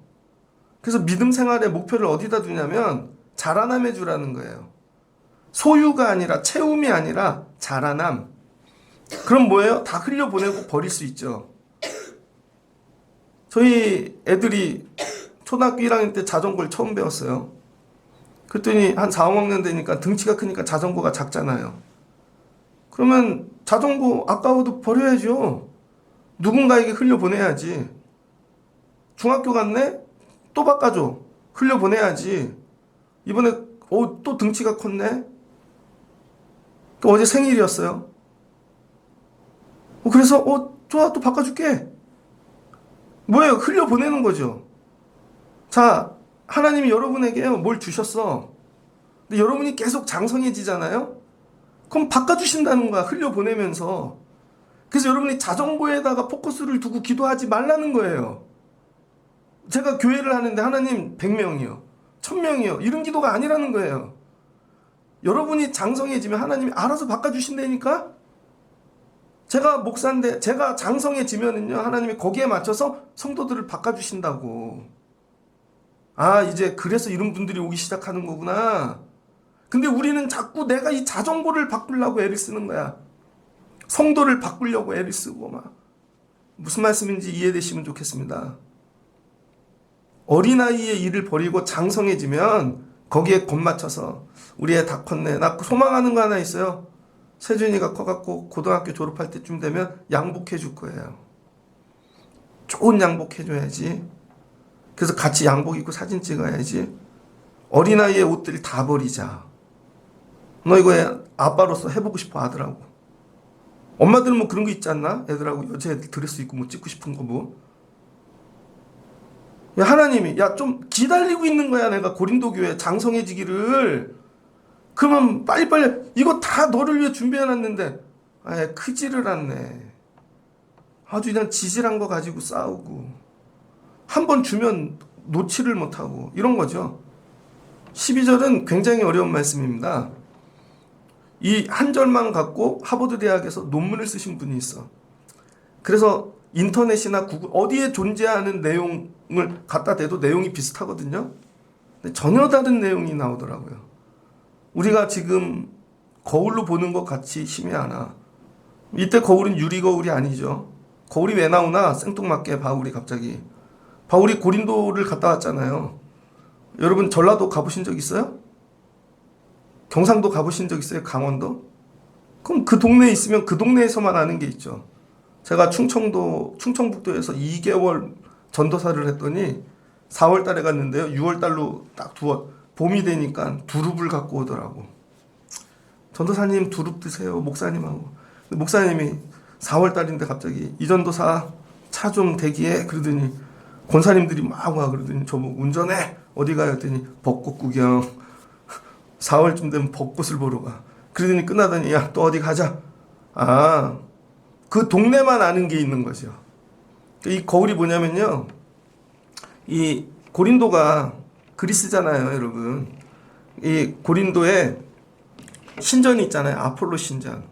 [SPEAKER 1] 그래서 믿음 생활의 목표를 어디다 두냐면 자라남해 주라는 거예요. 소유가 아니라 채움이 아니라 자라남. 그럼 뭐예요? 다 흘려보내고 버릴 수 있죠. 저희 애들이 초등학교 1학년 때 자전거를 처음 배웠어요. 그랬더니 한 4, 5학년 되니까 등치가 크니까 자전거가 작잖아요. 그러면 자전거 아까워도 버려야죠. 누군가에게 흘려보내야지. 중학교 갔네? 또 바꿔줘. 흘려보내야지. 이번에 또 등치가 컸네? 어제 생일이었어요. 그래서 좋아, 또 바꿔줄게. 뭐예요? 흘려보내는 거죠. 자, 하나님이 여러분에게 뭘 주셨어. 근데 여러분이 계속 장성해지잖아요? 그럼 바꿔주신다는 거야. 흘려보내면서. 그래서 여러분이 자전거에다가 포커스를 두고 기도하지 말라는 거예요. 제가 교회를 하는데 하나님 100명이요. 1000명이요. 이런 기도가 아니라는 거예요. 여러분이 장성해지면 하나님이 알아서 바꿔주신다니까? 제가 목사인데 제가 장성해지면은요, 하나님이 거기에 맞춰서 성도들을 바꿔주신다고. 이제 그래서 이런 분들이 오기 시작하는 거구나. 근데 우리는 자꾸 내가 이 자전거를 바꾸려고 애를 쓰는 거야. 성도를 바꾸려고 애를 쓰고 막. 무슨 말씀인지 이해되시면 좋겠습니다. 어린아이의 일을 버리고 장성해지면 거기에 겁 맞춰서 우리 애 다 컸네. 나 소망하는 거 하나 있어요. 세준이가 커갖고 고등학교 졸업할 때쯤 되면 양복해 줄 거예요. 좋은 양복 해줘야지. 그래서 같이 양복 입고 사진 찍어야지. 어린아이의 옷들 다 버리자. 너 이거 아빠로서 해보고 싶어 하더라고. 엄마들은 뭐 그런 거 있지 않나? 애들하고 여자애들 드레스 입고 뭐 찍고 싶은 거 뭐. 야, 하나님이 야 좀 기다리고 있는 거야. 내가 고린도 교회 장성해지기를. 그러면 빨리빨리 이거 다 너를 위해 준비해놨는데 아예 크지를 않네. 아주 그냥 지질한 거 가지고 싸우고 한 번 주면 놓지를 못하고 이런 거죠. 12절은 굉장히 어려운 말씀입니다. 이 한 절만 갖고 하버드 대학에서 논문을 쓰신 분이 있어. 그래서 인터넷이나 구글 어디에 존재하는 내용을 갖다 대도 내용이 비슷하거든요. 근데 전혀 다른 내용이 나오더라고요. 우리가 지금 거울로 보는 것 같이 희미하나. 이때 거울은 유리 거울이 아니죠. 거울이 왜 나오나? 생뚱맞게 바울이 갑자기. 바울이 고린도를 갔다 왔잖아요. 여러분 전라도 가보신 적 있어요? 경상도 가보신 적 있어요? 강원도? 그럼 그 동네에 있으면 그 동네에서만 아는 게 있죠. 제가 충청북도에서 2개월 전도사를 했더니 4월 달에 갔는데요. 6월 달로 딱 봄이 되니까 두릅을 갖고 오더라고. 전도사님 두릅 드세요. 목사님하고. 목사님이 4월 달인데 갑자기 이 전도사 차 좀 대기해. 그러더니 권사님들이 막 와. 그러더니 저보고 운전해. 어디 가요? 했더니 벚꽃 구경. 4월쯤 되면 벚꽃을 보러 가. 그러더니 끝나더니 야 또 어디 가자. 아, 그 동네만 아는 게 있는 거죠. 이 거울이 뭐냐면요. 이 고린도가 그리스잖아요, 여러분. 이 고린도에 신전이 있잖아요. 아폴로 신전.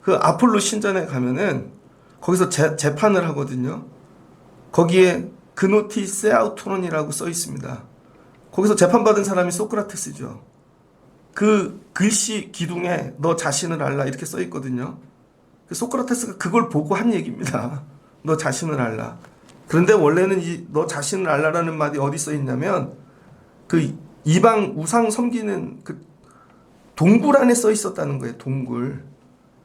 [SPEAKER 1] 그 아폴로 신전에 가면은 거기서 재판을 하거든요. 거기에 그노티 세아우토론이라고 써 있습니다. 거기서 재판받은 사람이 소크라테스죠. 그 글씨 기둥에 너 자신을 알라 이렇게 써 있거든요. 소크라테스가 그걸 보고 한 얘기입니다. 너 자신을 알라. 그런데 원래는 이 너 자신을 알라라는 말이 어디 써 있냐면 그 이방 우상 섬기는 그 동굴 안에 써 있었다는 거예요. 동굴.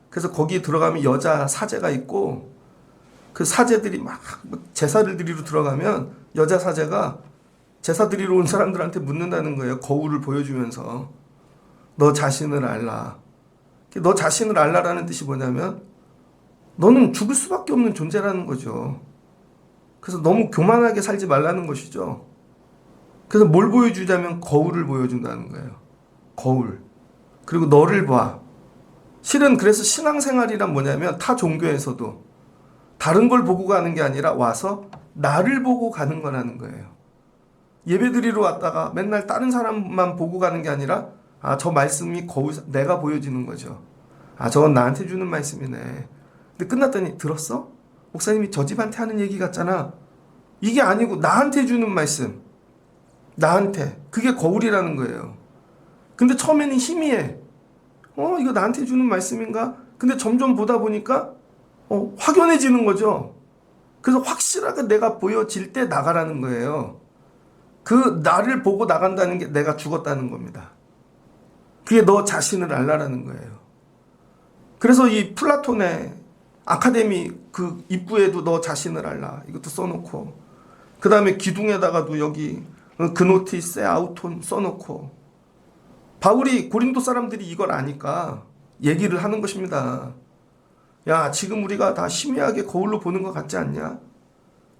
[SPEAKER 1] 그래서 거기 들어가면 여자 사제가 있고 그 사제들이 막 제사를 드리러 들어가면 여자 사제가 제사 드리러 온 사람들한테 묻는다는 거예요. 거울을 보여주면서 너 자신을 알라. 너 자신을 알라라는 뜻이 뭐냐면 너는 죽을 수밖에 없는 존재라는 거죠. 그래서 너무 교만하게 살지 말라는 것이죠. 그래서 뭘 보여주자면 거울을 보여준다는 거예요. 거울. 그리고 너를 봐. 실은 그래서 신앙생활이란 뭐냐면 타 종교에서도 다른 걸 보고 가는 게 아니라 와서 나를 보고 가는 거라는 거예요. 예배드리러 왔다가 맨날 다른 사람만 보고 가는 게 아니라 아, 저 말씀이 거울, 내가 보여지는 거죠. 아, 저건 나한테 주는 말씀이네. 근데 끝났더니 들었어? 목사님이 저 집한테 하는 얘기 같잖아. 이게 아니고 나한테 주는 말씀. 나한테. 그게 거울이라는 거예요. 근데 처음에는 희미해. 이거 나한테 주는 말씀인가? 근데 점점 보다 보니까 확연해지는 거죠. 그래서 확실하게 내가 보여질 때 나가라는 거예요. 그 나를 보고 나간다는 게 내가 죽었다는 겁니다. 그게 너 자신을 알라라는 거예요. 그래서 이 플라톤의 아카데미 그 입구에도 너 자신을 알라 이것도 써놓고 그 다음에 기둥에다가도 여기 그노티세 아우톤 써놓고 바울이 고린도 사람들이 이걸 아니까 얘기를 하는 것입니다. 야, 지금 우리가 다 희미하게 거울로 보는 것 같지 않냐?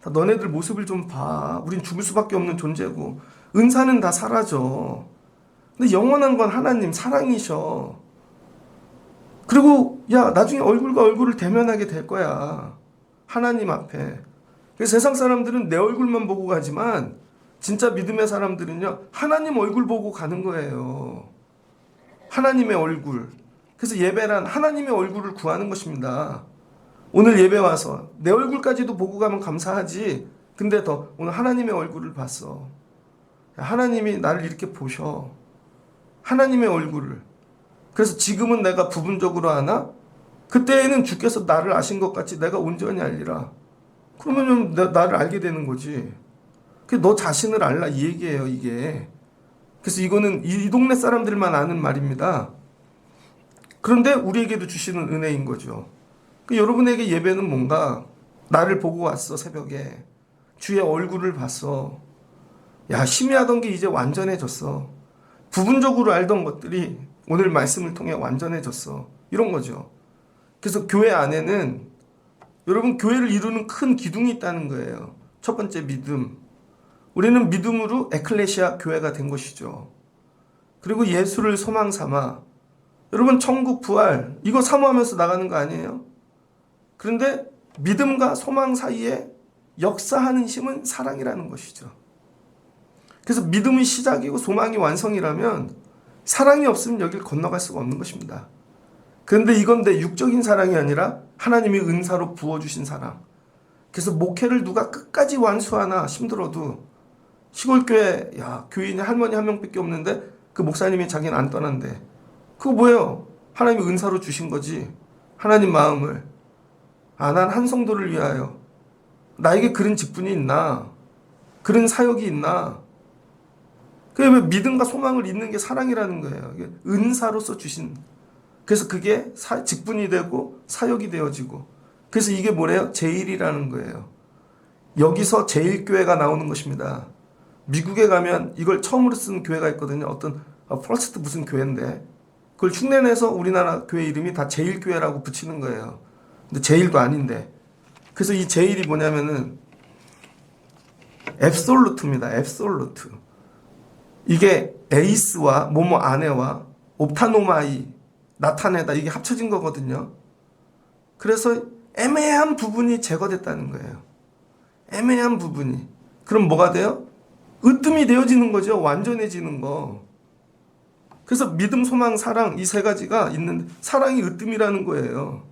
[SPEAKER 1] 다 너네들 모습을 좀 봐. 우린 죽을 수밖에 없는 존재고 은사는 다 사라져. 근데 영원한 건 하나님 사랑이셔. 그리고 야, 나중에 얼굴과 얼굴을 대면하게 될 거야. 하나님 앞에. 그래서 세상 사람들은 내 얼굴만 보고 가지만 진짜 믿음의 사람들은요, 하나님 얼굴 보고 가는 거예요. 하나님의 얼굴. 그래서 예배란 하나님의 얼굴을 구하는 것입니다. 오늘 예배 와서 내 얼굴까지도 보고 가면 감사하지. 근데 더 오늘 하나님의 얼굴을 봤어. 하나님이 나를 이렇게 보셔. 하나님의 얼굴을. 그래서 지금은 내가 부분적으로 아나? 그때에는 주께서 나를 아신 것 같이 내가 온전히 알리라. 그러면 나를 알게 되는 거지. 너 자신을 알라 이 얘기예요, 이게. 그래서 이거는 이 동네 사람들만 아는 말입니다. 그런데 우리에게도 주시는 은혜인 거죠. 여러분에게 예배는 뭔가 나를 보고 왔어 새벽에 주의 얼굴을 봤어. 야 희미하던 게 이제 완전해졌어. 부분적으로 알던 것들이 오늘 말씀을 통해 완전해졌어. 이런 거죠. 그래서 교회 안에는 여러분 교회를 이루는 큰 기둥이 있다는 거예요. 첫 번째 믿음. 우리는 믿음으로 에클레시아 교회가 된 것이죠. 그리고 예수를 소망 삼아 여러분 천국 부활 이거 사모하면서 나가는 거 아니에요? 그런데 믿음과 소망 사이에 역사하는 힘은 사랑이라는 것이죠. 그래서 믿음이 시작이고 소망이 완성이라면 사랑이 없으면 여길 건너갈 수가 없는 것입니다. 그런데 이건 내 육적인 사랑이 아니라 하나님이 은사로 부어주신 사랑. 그래서 목회를 누가 끝까지 완수하나 힘들어도 시골교회 교인이 할머니 한 명밖에 없는데 그 목사님이 자기는 안 떠난대. 그거 뭐예요? 하나님이 은사로 주신 거지. 하나님 마음을. 난 한 성도를 위하여. 나에게 그런 직분이 있나? 그런 사역이 있나? 그게 왜 믿음과 소망을 잇는 게 사랑이라는 거예요. 은사로서 주신. 그래서 그게 직분이 되고 사역이 되어지고. 그래서 이게 뭐래요? 제일이라는 거예요. 여기서 제일교회가 나오는 것입니다. 미국에 가면 이걸 처음으로 쓰는 교회가 있거든요. 어떤 퍼스트 무슨 교회인데 그걸 흉내내서 우리나라 교회 이름이 다 제일교회라고 붙이는 거예요. 근데 제일도 아닌데. 그래서 이 제일이 뭐냐면은 앱솔루트입니다. 앱솔루트. 이게 에이스와 뭐뭐 아내와 옵타노마이 나타내다 이게 합쳐진 거거든요. 그래서 애매한 부분이 제거됐다는 거예요. 애매한 부분이. 그럼 뭐가 돼요? 으뜸이 되어지는 거죠. 완전해지는 거. 그래서 믿음, 소망, 사랑 이 세 가지가 있는데 사랑이 으뜸이라는 거예요.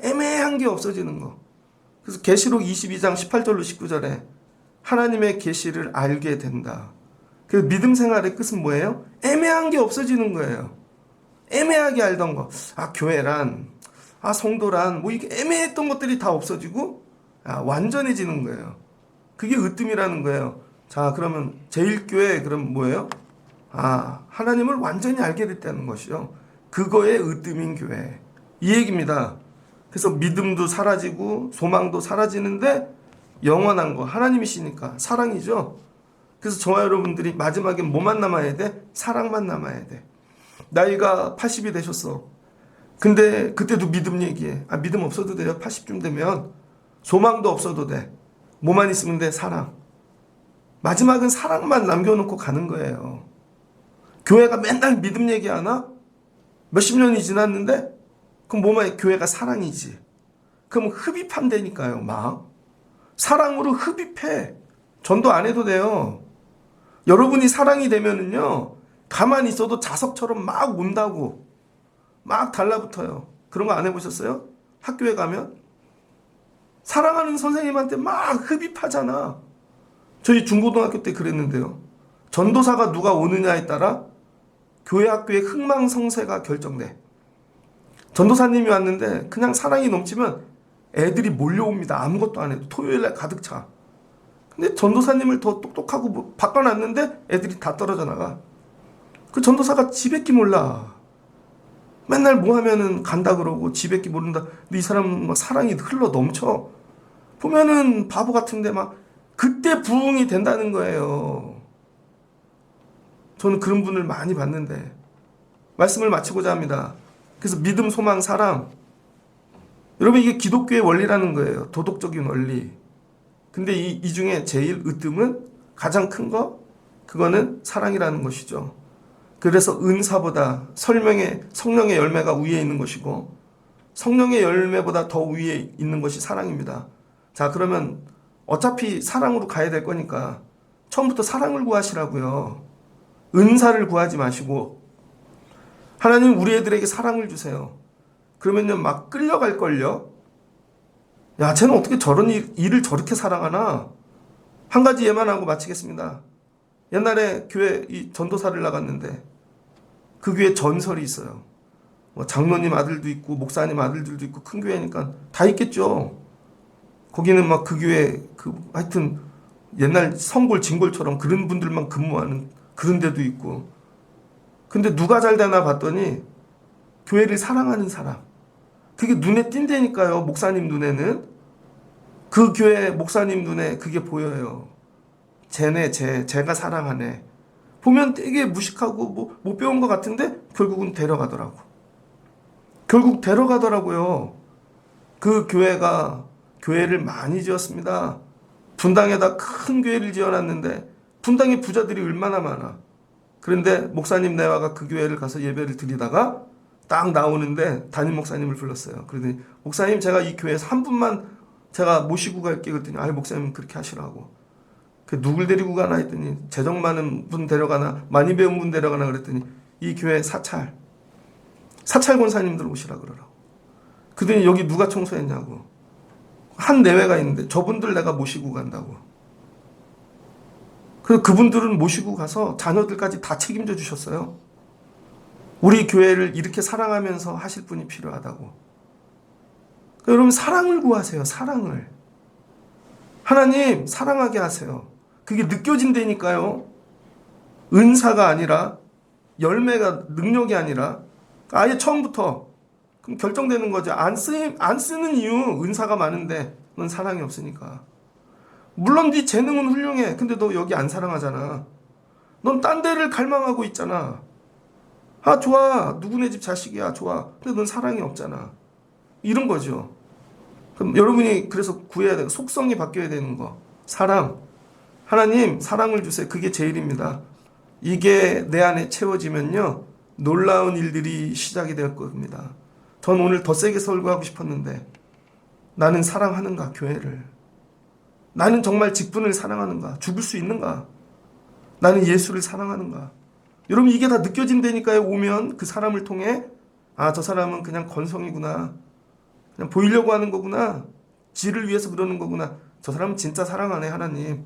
[SPEAKER 1] 애매한 게 없어지는 거. 그래서 계시록 22장 18절로 19절에 하나님의 계시를 알게 된다. 그래서 믿음 생활의 끝은 뭐예요? 애매한 게 없어지는 거예요. 애매하게 알던 거. 교회란, 성도란, 이게 애매했던 것들이 다 없어지고, 완전해지는 거예요. 그게 으뜸이라는 거예요. 자, 그러면 제일교회, 그럼 뭐예요? 하나님을 완전히 알게 됐다는 것이요. 그거의 으뜸인 교회. 이 얘기입니다. 그래서 믿음도 사라지고, 소망도 사라지는데, 영원한 거, 하나님이시니까, 사랑이죠. 그래서 저와 여러분들이 마지막에 뭐만 남아야 돼? 사랑만 남아야 돼. 나이가 80이 되셨어. 근데 그때도 믿음 얘기해. 믿음 없어도 돼요. 80쯤 되면. 소망도 없어도 돼. 뭐만 있으면 돼? 사랑. 마지막은 사랑만 남겨놓고 가는 거예요. 교회가 맨날 믿음 얘기하나? 몇십 년이 지났는데? 그럼 뭐만 교회가 사랑이지. 그럼 흡입한다니까요. 막. 사랑으로 흡입해. 전도 안 해도 돼요. 여러분이 사랑이 되면은요. 가만히 있어도 자석처럼 막 온다고. 막 달라붙어요. 그런 거 안 해보셨어요? 학교에 가면? 사랑하는 선생님한테 막 흡입하잖아. 저희 중고등학교 때 그랬는데요. 전도사가 누가 오느냐에 따라 교회 학교의 흥망성쇠가 결정돼. 전도사님이 왔는데 그냥 사랑이 넘치면 애들이 몰려옵니다. 아무것도 안 해도 토요일날 가득 차. 근데 전도사님을 더 똑똑하고 바꿔놨는데 애들이 다 떨어져 나가. 그 전도사가 지밖에 몰라. 맨날 뭐 하면은 간다 그러고 지밖에 모른다. 근데 이 사람은 막 사랑이 흘러 넘쳐. 보면은 바보 같은데 막 그때 부흥이 된다는 거예요. 저는 그런 분을 많이 봤는데 말씀을 마치고자 합니다. 그래서 믿음, 소망, 사랑. 여러분 이게 기독교의 원리라는 거예요. 도덕적인 원리. 근데 이 중에 제일 으뜸은 가장 큰 거 그거는 사랑이라는 것이죠. 그래서 은사보다 성령의 열매가 위에 있는 것이고 성령의 열매보다 더 위에 있는 것이 사랑입니다. 자, 그러면 어차피 사랑으로 가야 될 거니까 처음부터 사랑을 구하시라고요. 은사를 구하지 마시고 하나님 우리 애들에게 사랑을 주세요. 그러면요 막 끌려갈걸요. 야, 쟤는 어떻게 저런 일을 저렇게 사랑하나? 한 가지 예만 하고 마치겠습니다. 옛날에 교회 이 전도사를 나갔는데 그 교회 전설이 있어요. 장로님 아들도 있고 목사님 아들들도 있고 큰 교회니까 다 있겠죠. 거기는 막 그 교회 하여튼 옛날 성골 진골처럼 그런 분들만 근무하는 그런 데도 있고. 근데 누가 잘 되나 봤더니 교회를 사랑하는 사람. 그게 눈에 띈다니까요. 목사님 눈에는. 그 교회 목사님 눈에 그게 보여요. 제가 사랑하네. 보면 되게 무식하고 못 배운 것 같은데 결국은 데려가더라고. 결국 데려가더라고요. 그 교회가 교회를 많이 지었습니다. 분당에다 큰 교회를 지어놨는데 분당에 부자들이 얼마나 많아. 그런데 목사님 내와가 그 교회를 가서 예배를 드리다가 딱 나오는데 담임 목사님을 불렀어요. 그러더니 목사님 제가 이 교회에서 한 분만 제가 모시고 갈게. 그랬더니 아이 목사님 그렇게 하시라고. 그 누굴 데리고 가나 했더니 재정 많은 분 데려가나 많이 배운 분 데려가나 그랬더니 이 교회 사찰 권사님들 오시라 그러라고. 그랬더니 여기 누가 청소했냐고. 한 내외가 있는데 저분들 내가 모시고 간다고. 그래서 그분들은 모시고 가서 자녀들까지 다 책임져 주셨어요. 우리 교회를 이렇게 사랑하면서 하실 분이 필요하다고. 여러분 사랑을 구하세요. 사랑을. 하나님 사랑하게 하세요. 그게 느껴진다니까요. 은사가 아니라 열매가 능력이 아니라 아예 처음부터 그럼 결정되는 거죠. 안 쓰는 이유 은사가 많은데 넌 사랑이 없으니까. 물론 네 재능은 훌륭해. 근데 너 여기 안 사랑하잖아. 넌 딴 데를 갈망하고 있잖아. 아 좋아. 누구네 집 자식이야. 좋아. 근데 넌 사랑이 없잖아. 이런 거죠. 그럼 여러분이 그래서 구해야 돼요. 속성이 바뀌어야 되는 거. 사랑. 하나님 사랑을 주세요. 그게 제일입니다. 이게 내 안에 채워지면요. 놀라운 일들이 시작이 될 겁니다. 전 오늘 더 세게 설교하고 싶었는데 나는 사랑하는가 교회를. 나는 정말 직분을 사랑하는가. 죽을 수 있는가. 나는 예수를 사랑하는가. 여러분 이게 다 느껴진다니까요. 오면 그 사람을 통해 아 저 사람은 그냥 건성이구나. 그냥 보이려고 하는 거구나. 지를 위해서 그러는 거구나. 저 사람은 진짜 사랑하네 하나님.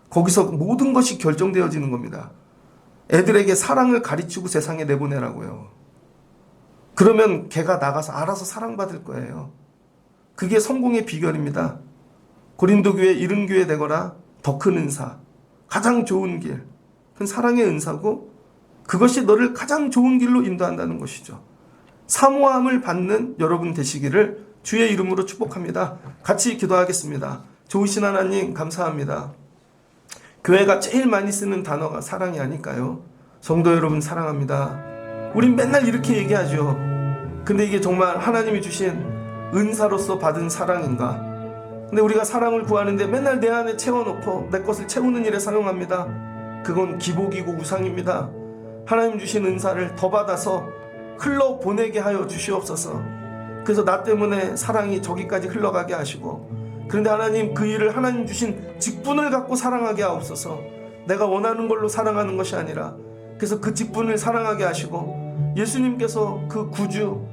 [SPEAKER 1] 거기서 모든 것이 결정되어지는 겁니다. 애들에게 사랑을 가르치고 세상에 내보내라고요. 그러면 걔가 나가서 알아서 사랑받을 거예요. 그게 성공의 비결입니다. 고린도 교회 이른 교회 되거라. 더 큰 은사. 가장 좋은 길. 그건 사랑의 은사고 그것이 너를 가장 좋은 길로 인도한다는 것이죠. 사모함을 받는 여러분 되시기를 주의 이름으로 축복합니다. 같이 기도하겠습니다. 좋으신 하나님 감사합니다. 교회가 제일 많이 쓰는 단어가 사랑이 아닐까요? 성도 여러분 사랑합니다. 우린 맨날 이렇게 얘기하죠. 근데 이게 정말 하나님이 주신 은사로서 받은 사랑인가? 근데 우리가 사랑을 구하는데 맨날 내 안에 채워놓고 내 것을 채우는 일에 사용합니다. 그건 기복이고 우상입니다. 하나님 주신 은사를 더 받아서 흘러보내게 하여 주시옵소서. 그래서 나 때문에 사랑이 저기까지 흘러가게 하시고 그런데 하나님 그 일을 하나님 주신 직분을 갖고 사랑하게 하옵소서. 내가 원하는 걸로 사랑하는 것이 아니라 그래서 그 직분을 사랑하게 하시고 예수님께서 그 구주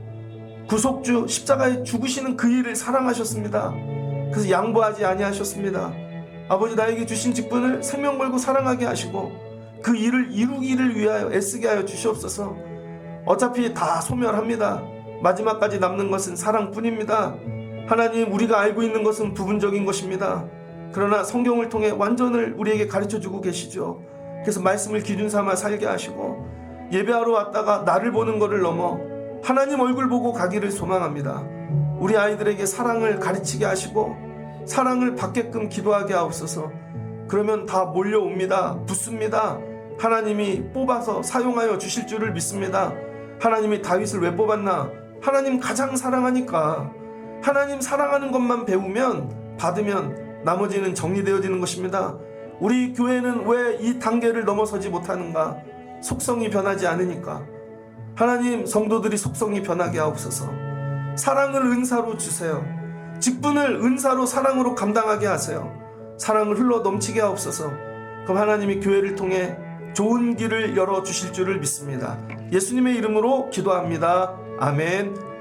[SPEAKER 1] 구속주 십자가에 죽으시는 그 일을 사랑하셨습니다. 그래서 양보하지 아니하셨습니다. 아버지 나에게 주신 직분을 생명 걸고 사랑하게 하시고 그 일을 이루기를 위하여 애쓰게 하여 주시옵소서. 어차피 다 소멸합니다. 마지막까지 남는 것은 사랑뿐입니다. 하나님 우리가 알고 있는 것은 부분적인 것입니다. 그러나 성경을 통해 완전을 우리에게 가르쳐주고 계시죠. 그래서 말씀을 기준 삼아 살게 하시고 예배하러 왔다가 나를 보는 것을 넘어 하나님 얼굴 보고 가기를 소망합니다. 우리 아이들에게 사랑을 가르치게 하시고 사랑을 받게끔 기도하게 하옵소서. 그러면 다 몰려옵니다. 붙습니다. 하나님이 뽑아서 사용하여 주실 줄을 믿습니다. 하나님이 다윗을 왜 뽑았나? 하나님 가장 사랑하니까. 하나님 사랑하는 것만 배우면 받으면 나머지는 정리되어지는 것입니다. 우리 교회는 왜 이 단계를 넘어서지 못하는가? 속성이 변하지 않으니까. 하나님 성도들이 속성이 변하게 하옵소서. 사랑을 은사로 주세요. 직분을 은사로 사랑으로 감당하게 하세요. 사랑을 흘러 넘치게 하옵소서. 그럼 하나님이 교회를 통해 좋은 길을 열어주실 줄을 믿습니다. 예수님의 이름으로 기도합니다. 아멘.